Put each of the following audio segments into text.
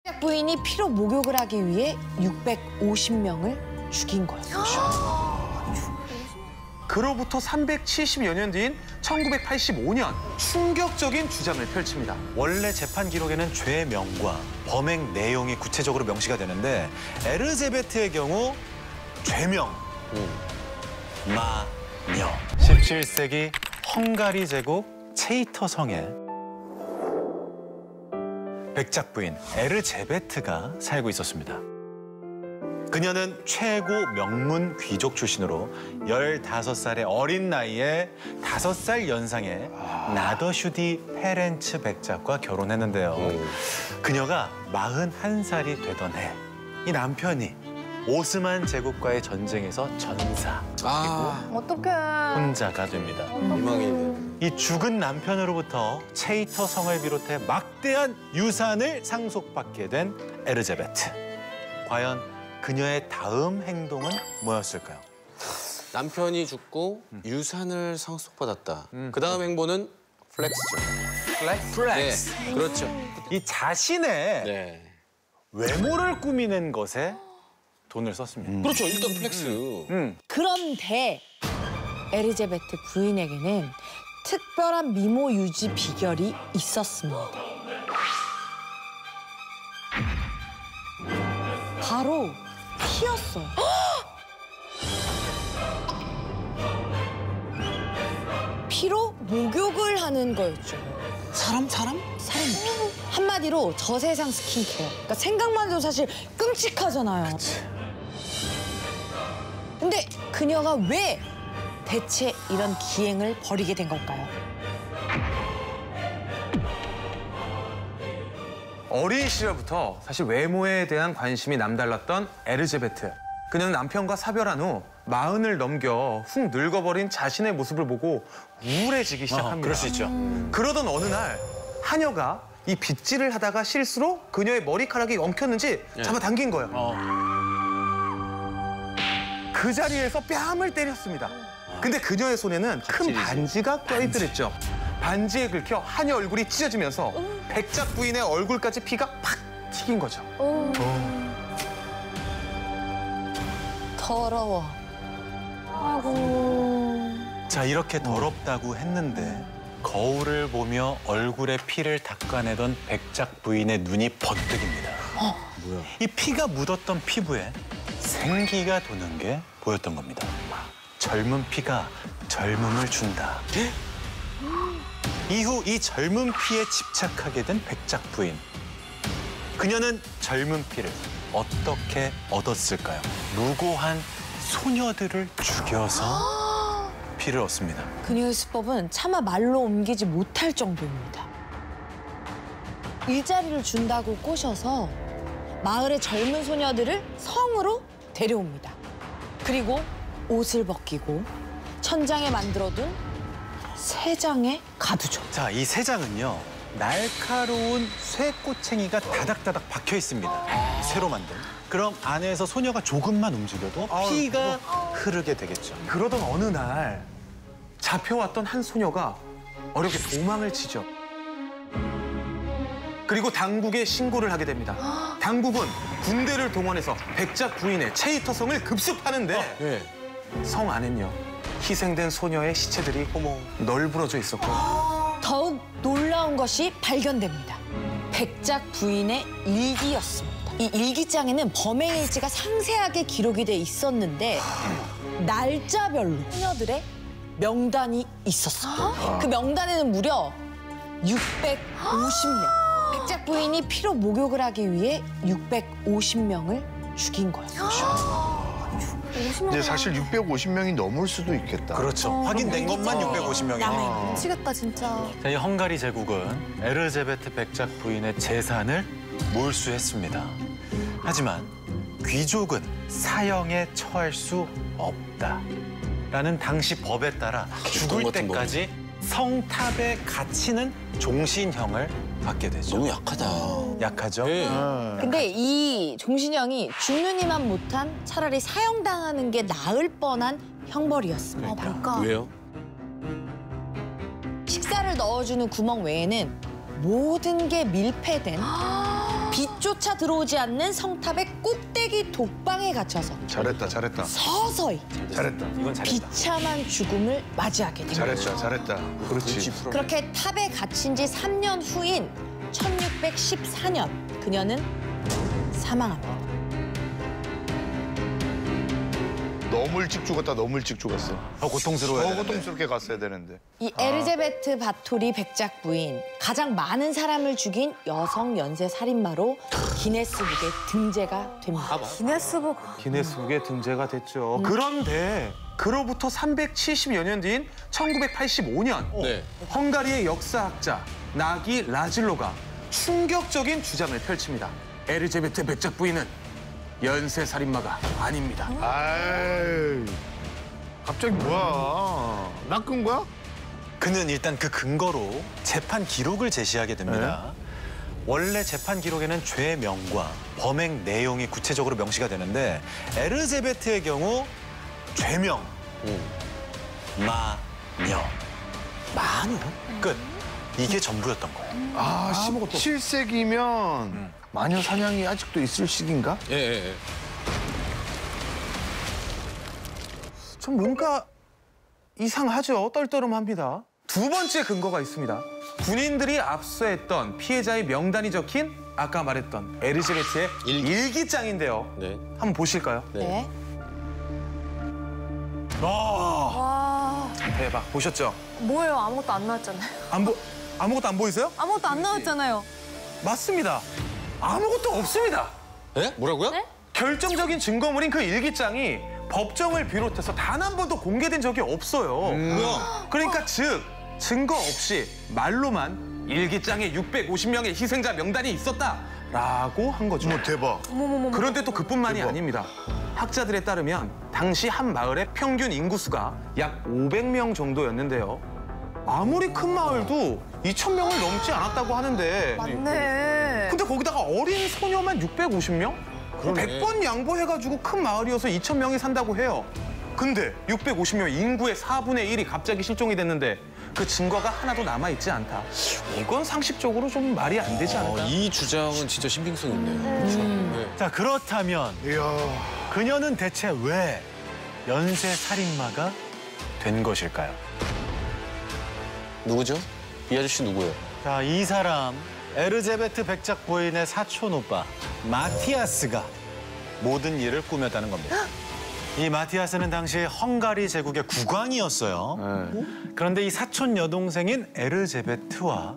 부인이 피로 목욕을 하기 위해 650명을 죽인 거예요. 그로부터 370여 년 뒤인 1985년 충격적인 주장을 펼칩니다. 원래 재판 기록에는 죄명과 범행 내용이 구체적으로 명시가 되는데 에르제베트의 경우 죄명, 마녀. 17세기 헝가리 제국 체이터 성에 백작 부인 에르제베트가 살고 있었습니다. 그녀는 최고 명문 귀족 출신으로 15살의 어린 나이에 5살 연상의 나더슈디 페렌츠 백작과 결혼했는데요. 그녀가 41살이 되던 해, 이 남편이 오스만 제국과의 전쟁에서 전사, 그리고 어떡해. 혼자가 됩니다. 희망이네. 이 죽은 남편으로부터 체이터 성을 비롯해 막대한 유산을 상속받게 된 에르제베트. 과연 그녀의 다음 행동은 뭐였을까요? 남편이 죽고 유산을 상속받았다. 그 다음 행보는 플렉스죠. 플렉스. 네, 그렇죠. 이 자신의 네. 외모를 꾸미는 것에 돈을 썼습니다. 그렇죠. 일단 플렉스. 그런데 에르제베트 부인에게는 특별한 미모 유지 비결이 있었습니다. 바로 피였어요. 피로 목욕을 하는 거였죠. 사람? 사람피. 한마디로 저세상 스킨케어. 그러니까 생각만 해도 사실 끔찍하잖아요. 근데 그녀가 왜 대체 이런 기행을 벌이게 된 걸까요? 어린 시절부터 사실 외모에 대한 관심이 남달랐던 에르제베트. 그녀는 남편과 사별한 후 40을 넘겨 훅 늙어버린 자신의 모습을 보고 우울해지기 시작합니다. 그럴 수 있죠. 그러던 어느 날 하녀가 이 빗질을 하다가 실수로 그녀의 머리카락이 엉켰는지 잡아당긴 거예요. 그 자리에서 뺨을 때렸습니다. 근데 그녀의 손에는 큰 반지가 껴있더랬죠. 반지에 긁혀 하녀 얼굴이 찢어지면서 백작 부인의 얼굴까지 피가 팍 튀긴 거죠. 더러워. 아이고. 자, 이렇게 더럽다고 했는데 거울을 보며 얼굴에 피를 닦아내던 백작 부인의 눈이 번뜩입니다. 뭐야? 이 피가 묻었던 피부에 생기가 도는 게 보였던 겁니다. 젊은 피가 젊음을 준다. 이후 이 젊은 피에 집착하게 된 백작 부인. 그녀는 젊은 피를 어떻게 얻었을까요? 무고한 소녀들을 죽여서 피를 얻습니다. 그녀의 수법은 차마 말로 옮기지 못할 정도입니다. 일자리를 준다고 꼬셔서 마을의 젊은 소녀들을 성으로 데려옵니다. 그리고 옷을 벗기고 천장에 만들어둔 세 장에 가두죠. 자, 이 세 장은요. 날카로운 쇠꼬챙이가 다닥다닥 박혀 있습니다. 쇠로 만든. 그럼 안에서 소녀가 조금만 움직여도 피가 흐르게 되겠죠. 그러던 어느 날 잡혀왔던 한 소녀가 어렵게 도망을 치죠. 그리고 당국에 신고를 하게 됩니다. 당국은 군대를 동원해서 백작 부인의 체이터 성을 급습하는데 네. 성 안엔요. 희생된 소녀의 시체들이 널브러져 있었고 더욱 놀라운 것이 발견됩니다. 백작 부인의 일기였습니다. 이 일기장에는 범행 일지가 상세하게 기록이 돼 있었는데 날짜별로 소녀들의 명단이 있었어요. 그 명단에는 무려 650명. 백작 부인이 피로 목욕을 하기 위해 650명을 죽인 거예요. 이제 사실 650명이 넘을 수도 있겠다. 그렇죠. 확인된 것만 650명이네요. 미치겠다, 진짜. 자, 이 헝가리 제국은 에르제베트 백작 부인의 재산을 몰수했습니다. 하지만 귀족은 사형에 처할 수 없다라는 당시 법에 따라 죽을 같은 때까지 성탑에 갇히는 종신형을 받게 되죠. 너무 약하다. 약하죠? 네. 근데 이 종신형이 죽는 이만 못한 차라리 사형당하는 게 나을 뻔한 형벌이었습니다. 뭘까? 왜요? 식사를 넣어주는 구멍 외에는 모든 게 밀폐된 빛조차 들어오지 않는 성탑의 꼭대기 독방에 갇혀서 잘했다, 잘했다. 서서히 잘했다. 이건 잘했다. 비참한 죽음을 맞이하게 됩니다. 잘했다, 잘했다. 그렇지. 그렇게 탑에 갇힌 지 3년 후인 1614년 그녀는 사망합니다. 너무 일찍 죽었다, 너무 일찍 죽었어. 더 고통스러워야 더 되는데. 고통스럽게 갔어야 되는데. 이 에르제베트 바토리 백작 부인, 가장 많은 사람을 죽인 여성 연쇄 살인마로 기네스북에 등재가 됩니다. 기네스북에 등재가 됐죠. 그런데 그로부터 370여 년 뒤인 1985년 네. 헝가리의 역사학자 나기 라질로가 충격적인 주장을 펼칩니다. 에르제베트 백작 부인은 연쇄 살인마가 아닙니다. 아이, 갑자기 뭐야? 낚은 거야? 그는 일단 그 근거로 재판 기록을 제시하게 됩니다. 원래 재판 기록에는 죄명과 범행 내용이 구체적으로 명시가 되는데 에르제베트의 경우 죄명, 마녀. 마녀? 끝. 이게 전부였던 거예요. 아, 17세기면 마녀 사냥이 아직도 있을 시기인가? 예, 예, 예. 좀 뭔가 이상하죠. 떨떠름합니다. 두 번째 근거가 있습니다. 군인들이 압수했던 피해자의 명단이 적힌 아까 말했던 에르제베트의 일기장인데요. 네. 한번 보실까요? 네. 대박. 보셨죠? 뭐예요? 아무것도 안 나왔잖아요. 아무것도 안 보이세요? 아무것도 안 나왔잖아요. 맞습니다. 아무것도 없습니다. 예? 뭐라고요? 네? 결정적인 증거물인 그 일기장이 법정을 비롯해서 단 한 번도 공개된 적이 없어요. 뭐야? 그러니까 즉 증거 없이 말로만 일기장에 650명의 희생자 명단이 있었다라고 한 거죠. 뭐 대박. 그런데 또 그뿐만이 대박. 아닙니다. 학자들에 따르면 당시 한 마을의 평균 인구수가 약 500명 정도였는데요. 아무리 큰 마을도 2,000명을 넘지 않았다고 하는데 맞네. 근데 거기다가 어린 소녀만 650명? 그러네. 100번 양보해가지고 큰 마을이어서 2,000명이 산다고 해요. 근데 650명 인구의 4분의 1이 갑자기 실종이 됐는데 그 증거가 하나도 남아있지 않다. 이건 상식적으로 좀 말이 안 되지 않을까? 이 주장은 진짜 신빙성 있네요. 그렇죠? 네. 자, 그렇다면 이야. 그녀는 대체 왜 연쇄 살인마가 된 것일까요? 누구죠? 이 아저씨 누구예요? 자, 이 사람 에르제베트 백작 부인의 사촌 오빠 마티아스가 모든 일을 꾸몄다는 겁니다. 이 마티아스는 당시 헝가리 제국의 국왕이었어요. 그런데 이 사촌 여동생인 에르제베트와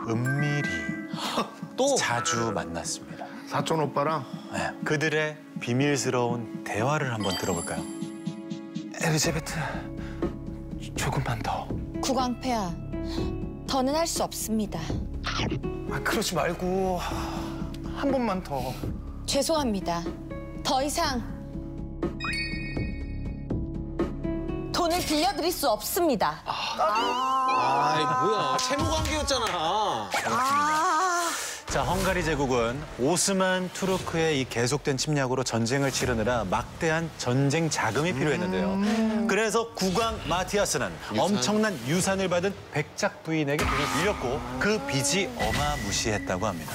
은밀히 또? 자주 만났습니다. 사촌 오빠랑 네, 그들의 비밀스러운 대화를 한번 들어볼까요? 에르제베트, 조금만 더. 국왕폐하, 더는 할 수 없습니다. 그러지 말고 한 번만 더. 죄송합니다. 더 이상 돈을 빌려드릴 수 없습니다. 아, 뭐야. 채무 관계였잖아. 자, 헝가리 제국은 오스만 투르크의 이 계속된 침략으로 전쟁을 치르느라 막대한 전쟁 자금이 필요했는데요. 그래서 국왕 마티아스는 엄청난 유산을 받은 백작 부인에게 돈을 빌렸고 그 빚이 어마무시했다고 합니다.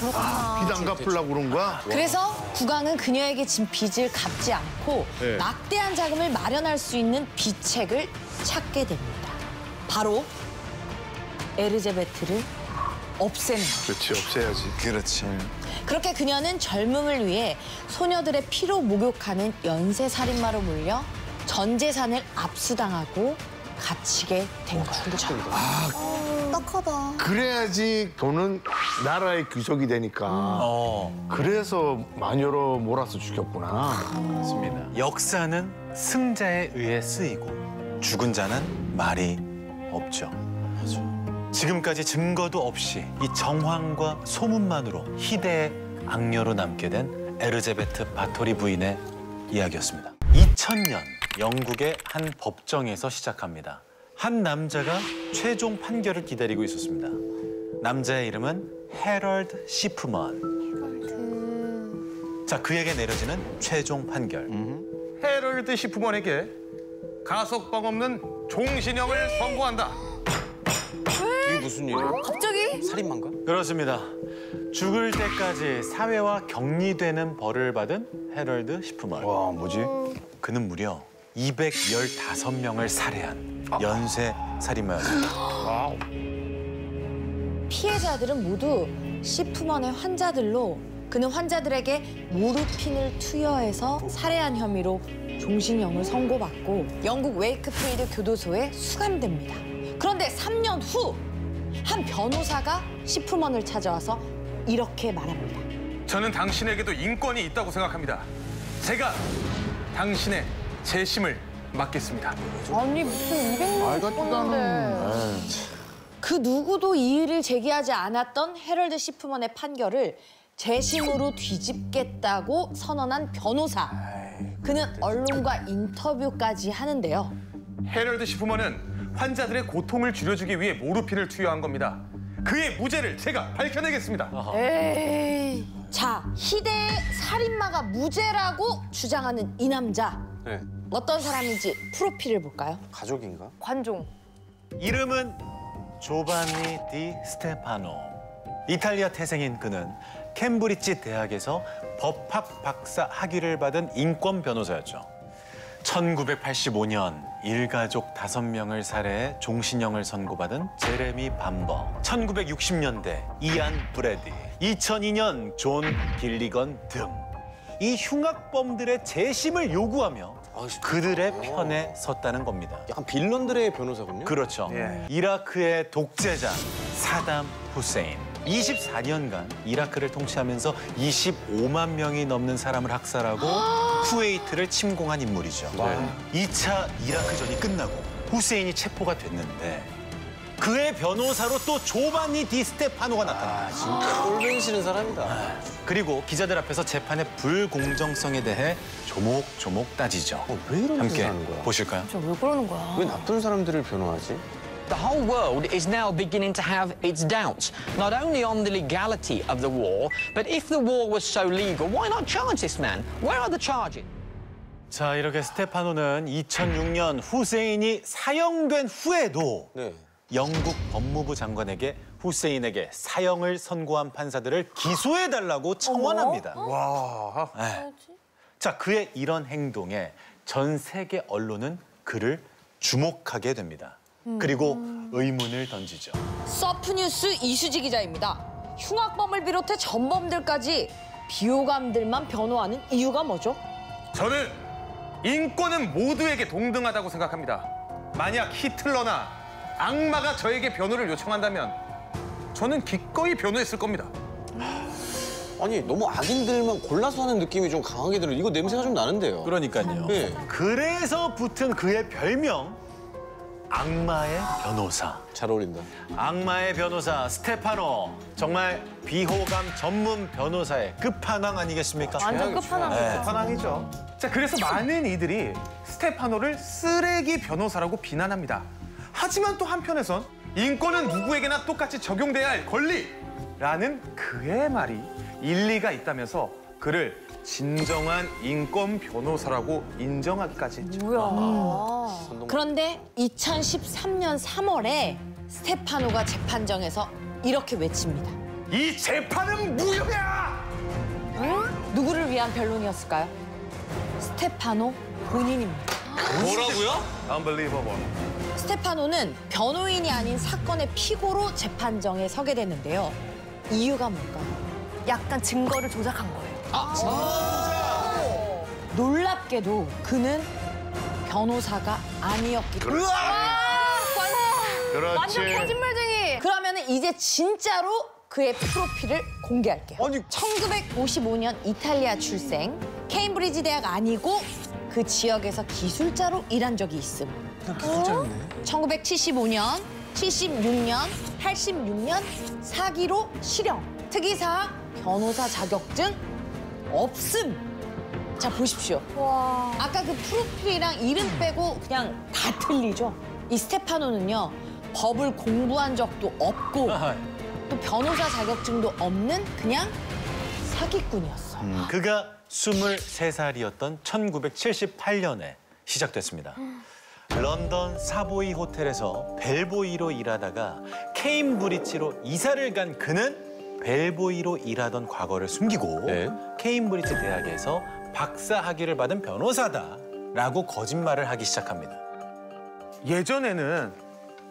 빚 안 갚으려고 그런 거야? 그래서 국왕은 그녀에게 진 빚을 갚지 않고 막대한 자금을 마련할 수 있는 비책을 찾게 됩니다. 바로 에르제베트를 없애는 것. 그렇지, 없애야지. 그렇지. 그렇게 그녀는 젊음을 위해 소녀들의 피로 목욕하는 연쇄 살인마로 몰려 전 재산을 압수당하고 갇히게 된 거죠. 딱하다. 그래야지 돈은 나라의 귀속이 되니까. 그래서 마녀로 몰아서 죽였구나. 맞습니다. 역사는 승자에 의해 쓰이고 죽은 자는 말이 없죠. 지금까지 증거도 없이 이 정황과 소문만으로 희대의 악녀로 남게 된 에르제베트 바토리 부인의 이야기였습니다. 2000년 영국의 한 법정에서 시작합니다. 한 남자가 최종 판결을 기다리고 있었습니다. 남자의 이름은 헤럴드 시프먼. 자, 그에게 내려지는 최종 판결. 헤럴드 시프먼에게 가석방 없는 종신형을 선고한다. 이게 무슨 일이에요? 갑자기? 살인마인가? 그렇습니다. 죽을 때까지 사회와 격리되는 벌을 받은 해럴드 시프먼. 와, 뭐지? 그는 무려 215명을 살해한 연쇄 살인마였습니다. 피해자들은 모두 시프먼의 환자들로 그는 환자들에게 모르핀을 투여해서 살해한 혐의로 종신형을 선고받고 영국 웨이크필드 교도소에 수감됩니다. 그런데 3년 후 한 변호사가 시프먼을 찾아와서 이렇게 말합니다. 저는 당신에게도 인권이 있다고 생각합니다. 제가 당신의 재심을 맡겠습니다. 아니 무슨 200만 말 같지도 않은. 그 누구도 이의를 제기하지 않았던 해럴드 시프먼의 판결을 재심으로 뒤집겠다고 선언한 변호사. 그는 언론과 인터뷰까지 하는데요. 해럴드 시프먼은 환자들의 고통을 줄여주기 위해 모르핀을 투여한 겁니다. 그의 무죄를 제가 밝혀내겠습니다. 에이. 자, 희대의 살인마가 무죄라고 주장하는 이 남자. 네. 어떤 사람인지 프로필을 볼까요? 가족인가? 관종. 이름은 조반니 디 스테파노. 이탈리아 태생인 그는 캠브리지 대학에서 법학 박사 학위를 받은 인권 변호사였죠. 1985년 일가족 5명을 살해해 종신형을 선고받은 제레미 밤버, 1960년대 이안 브래디, 2002년 존 길리건 등 이 흉악범들의 재심을 요구하며 그들의 편에 섰다는 겁니다. 약간 빌런들의 변호사군요. 그렇죠. 예. 이라크의 독재자 사담 후세인. 24년간 이라크를 통치하면서 25만 명이 넘는 사람을 학살하고 쿠웨이트를 침공한 인물이죠. 2차 이라크전이 끝나고 후세인이 체포가 됐는데 그의 변호사로 또 조반니 디 스테파노가 나타납니다. 진짜 꼴뱅이 싫은 사람이다. 그리고 기자들 앞에서 재판의 불공정성에 대해 조목조목 따지죠. 왜 이런 짓을 함께 하는 거야? 보실까요? 진짜 왜 그러는 거야? 왜 나쁜 사람들을 변호하지? The whole world is now beginning to have its doubts, not only on the legality of the war, but if the war was so legal, why not charge this man? Where are the charges? 자, 이렇게 스테파노는 2006년 후세인이 사형된 후에도 네. 영국 법무부 장관에게 후세인에게 사형을 선고한 판사들을 기소해달라고 청원합니다. 와. 네. 자, 그의 이런 행동에 전 세계 언론은 그를 주목하게 됩니다. 그리고 의문을 던지죠. 서프뉴스 이수지 기자입니다. 흉악범을 비롯해 전범들까지 비호감들만 변호하는 이유가 뭐죠? 저는 인권은 모두에게 동등하다고 생각합니다. 만약 히틀러나 악마가 저에게 변호를 요청한다면 저는 기꺼이 변호했을 겁니다. 아니 너무 악인들만 골라서 하는 느낌이 좀 강하게 들어요. 이거 냄새가 좀 나는데요. 그러니까요. 네. 그래서 붙은 그의 별명 악마의 변호사. 잘 어울린다. 악마의 변호사 스테파노. 정말 비호감 전문 변호사의 끝판왕 아니겠습니까? 완전 끝판왕이죠. 반항이죠. 자, 그래서 많은 이들이 스테파노를 쓰레기 변호사라고 비난합니다. 하지만 또 한편에선 인권은 누구에게나 똑같이 적용돼야 할 권리라는 그의 말이 일리가 있다면서 그를 진정한 인권 변호사라고 인정하기까지 했죠. 뭐야. 그런데 2013년 3월에 스테파노가 재판정에서 이렇게 외칩니다. 이 재판은 무효야! 누구를 위한 변론이었을까요? 스테파노 본인입니다. 뭐라고요? Unbelievable. 스테파노는 변호인이 아닌 사건의 피고로 재판정에 서게 됐는데요. 이유가 뭘까요? 약간 증거를 조작한 거예요. 놀랍게도 그는 변호사가 아니었기 때문에. 완전 거짓말쟁이. 그러면 이제 진짜로 그의 프로필을 공개할게요. 아니 1955년 이탈리아 출생, 케임브리지 대학 아니고 그 지역에서 기술자로 일한 적이 있음. 기술자였네. 1975년, 76년, 86년 사기로 실형. 특이사항 변호사 자격증 없음. 자 보십시오. 와. 아까 그 프로필이랑 이름 빼고 그냥 다 틀리죠. 이 스테파노는요 법을 공부한 적도 없고 또 변호사 자격증도 없는 그냥 사기꾼이었어. 그가 23살이었던 1978년에 시작됐습니다. 런던 사보이 호텔에서 벨보이로 일하다가 케임브리지로 이사를 간 그는 벨보이로 일하던 과거를 숨기고 네. 케임브리지 대학에서 박사 학위를 받은 변호사다라고 거짓말을 하기 시작합니다. 예전에는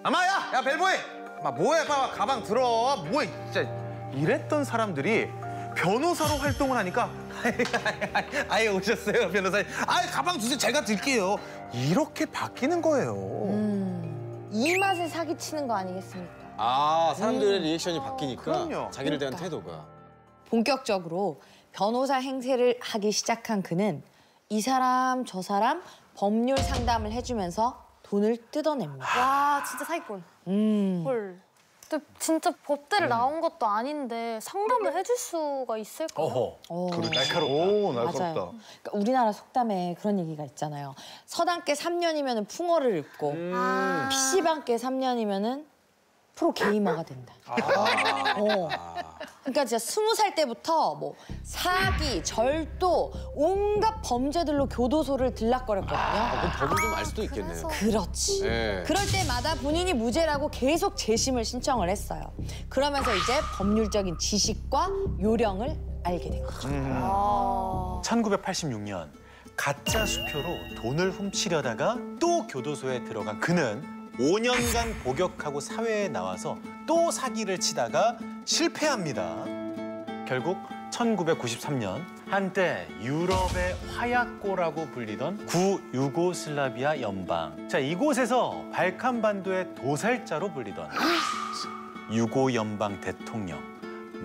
아마야, 야 벨보이, 뭐해, 가방 들어, 뭐해, 진짜 이랬던 사람들이 변호사로 활동을 하니까 아예 오셨어요, 변호사님. 가방 주세요, 제가 들게요. 이렇게 바뀌는 거예요. 이 맛에 사기치는 거 아니겠습니까? 사람들의 리액션이 바뀌니까 그럼요. 자기를 대한 태도가. 본격적으로 변호사 행세를 하기 시작한 그는 이 사람 저 사람 법률 상담을 해주면서 돈을 뜯어냅니다. 와, 진짜 사기꾼. 헐. 근데 진짜 법대를 나온 것도 아닌데 상담을 해줄 수가 있을까요? 어허. 날카롭다. 오, 날카롭다. 맞아요. 그러니까 우리나라 속담에 그런 얘기가 있잖아요. 서당계 3년이면 풍어를 읊고 PC방계 3년이면 프로게이머가 된다. 그러니까 진짜 20살 때부터 뭐 사기, 절도, 온갖 범죄들로 교도소를 들락거렸거든요. 그럼 법을 좀 알 수도 있겠네요. 그렇지. 네. 그럴 때마다 본인이 무죄라고 계속 재심을 신청을 했어요. 그러면서 이제 법률적인 지식과 요령을 알게 된 거죠. 1986년 가짜 수표로 돈을 훔치려다가 또 교도소에 들어간 그는 5년간 복역하고 사회에 나와서 또 사기를 치다가 실패합니다. 결국 1993년 한때 유럽의 화약고라고 불리던 구유고슬라비아 연방. 자, 이곳에서 발칸반도의 도살자로 불리던 유고 연방 대통령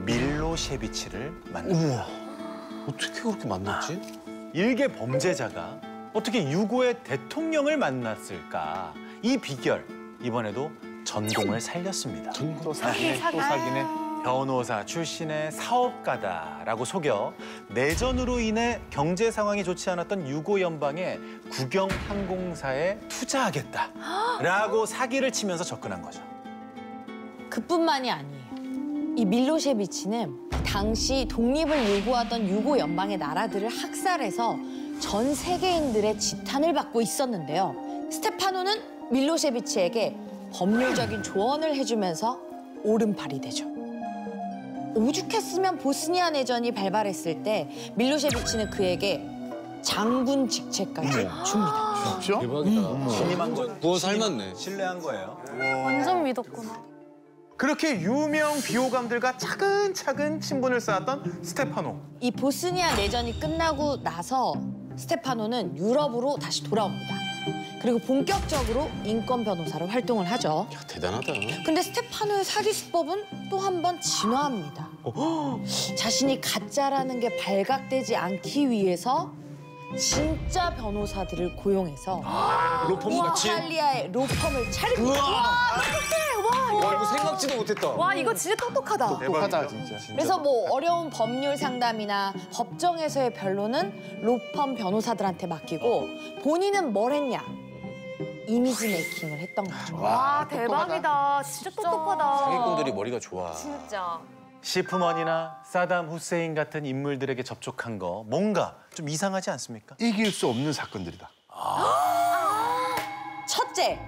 밀로셰비치를 만납니다. 어떻게 그렇게 만났지? 일개 범죄자가 어떻게 유고의 대통령을 만났을까? 이 비결, 이번에도 전공을 살렸습니다. 또 사기네, 또 사기네. 변호사 출신의 사업가다라고 속여 내전으로 인해 경제 상황이 좋지 않았던 유고 연방의 국영 항공사에 투자하겠다라고 사기를 치면서 접근한 거죠. 그뿐만이 아니에요. 이 밀로셰비치는 당시 독립을 요구하던 유고 연방의 나라들을 학살해서 전 세계인들의 지탄을 받고 있었는데요. 스테파노는 밀로셰비치에게 법률적인 조언을 해주면서 오른팔이 되죠. 오죽했으면 보스니아 내전이 발발했을 때 밀로셰비치는 그에게 장군 직책까지 줍니다. 진짜? 대박이다. 신임한 거 부어 삶았네. 신뢰한 거예요. 완전 믿었구나. 그렇게 유명 비호감들과 차근차근 친분을 쌓았던 스테파노. 이 보스니아 내전이 끝나고 나서 스테파노는 유럽으로 다시 돌아옵니다. 그리고 본격적으로 인권 변호사로 활동을 하죠. 야, 대단하다. 근데 스테파노의 사기 수법은 또 한 번 진화합니다. 자신이 가짜라는 게 발각되지 않기 위해서 진짜 변호사들을 고용해서 로펌 같이? 이탈리아의 로펌을 차립니다. 와, 이거 생각지도 못했다. 와, 이거 진짜 똑똑하다. 똑똑하다, 진짜. 그래서 뭐 어려운 법률 상담이나 법정에서의 변론은 로펌 변호사들한테 맡기고 본인은 뭘 했냐? 이미지 메이킹을 했던 거죠. 와, 대박이다. 진짜 똑똑하다. 사기꾼들이 머리가 좋아. 진짜. 시프먼이나 사담 후세인 같은 인물들에게 접촉한 거 뭔가 좀 이상하지 않습니까? 이길 수 없는 사건들이다. 첫째,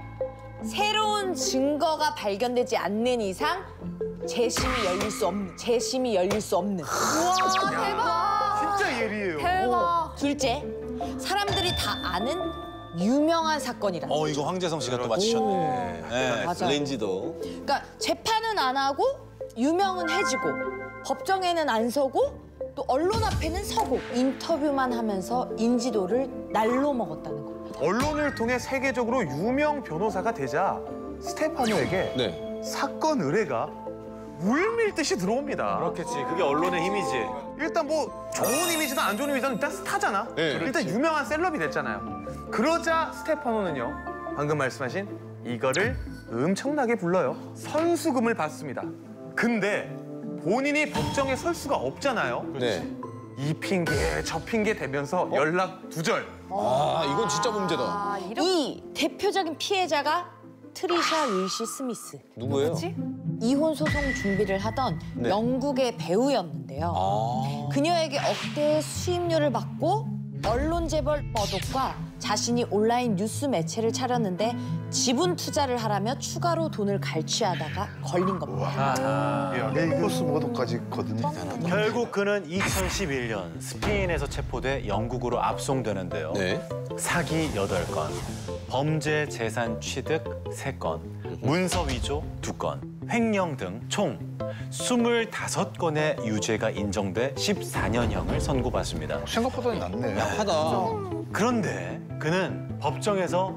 새로운 증거가 발견되지 않는 이상 재심이 열릴 수 없는. 우와, 대박. 진짜 예리해요. 대박. 둘째, 사람들이 다 아는 유명한 사건이라. 이거 황재성 씨가 또 맞히셨네. 네. 맞아요. 렌지도. 그러니까 재판은 안 하고 유명은 해지고 법정에는 안 서고 또 언론 앞에는 서고 인터뷰만 하면서 인지도를 날로 먹었다는 겁니다. 언론을 통해 세계적으로 유명 변호사가 되자 스테파노에게 네. 사건 의뢰가 물밀듯이 들어옵니다. 그렇겠지. 그게 언론의 힘이지. 일단 뭐 좋은 이미지든 안 좋은 이미지든 일단 스타잖아. 네. 일단 유명한 셀럽이 됐잖아요. 그러자 스테파노는요, 방금 말씀하신 이거를 엄청나게 불러요. 선수금을 받습니다. 근데 본인이 법정에 설 수가 없잖아요. 네. 이 핑계 저 핑계 대면서 연락 두절. 이건 진짜 문제다. 아, 이 대표적인 피해자가 트리샤 윌시 스미스. 누구예요? 이혼 소송 준비를 하던 네. 영국의 배우였는데요. 그녀에게 억대의 수임료를 받고 언론 재벌 머독과 자신이 온라인 뉴스 매체를 차렸는데 지분 투자를 하라며 추가로 돈을 갈취하다가 걸린 겁니다. 야, 코스 모드까지 거든요. 결국 그는 2011년 스페인에서 체포돼 영국으로 압송되는데요. 네. 사기 8건, 범죄 재산 취득 3건, 문서 위조 2건, 횡령 등 총 25건의 유죄가 인정돼 14년형을 선고받습니다. 생각보다 낫네. 하다. 그런데 그는 법정에서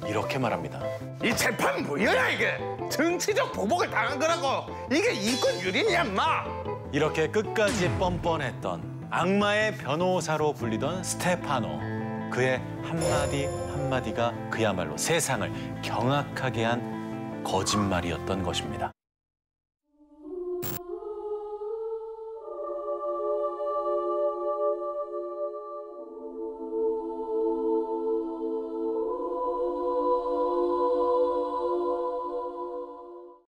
이렇게 말합니다. 이 재판 뭐야 이게? 정치적 보복을 당한 거라고. 이게 인권 유린이야 인마. 이렇게 끝까지 뻔뻔했던 악마의 변호사로 불리던 스테파노. 그의 한마디 한마디가 그야말로 세상을 경악하게 한 거짓말이었던 것입니다.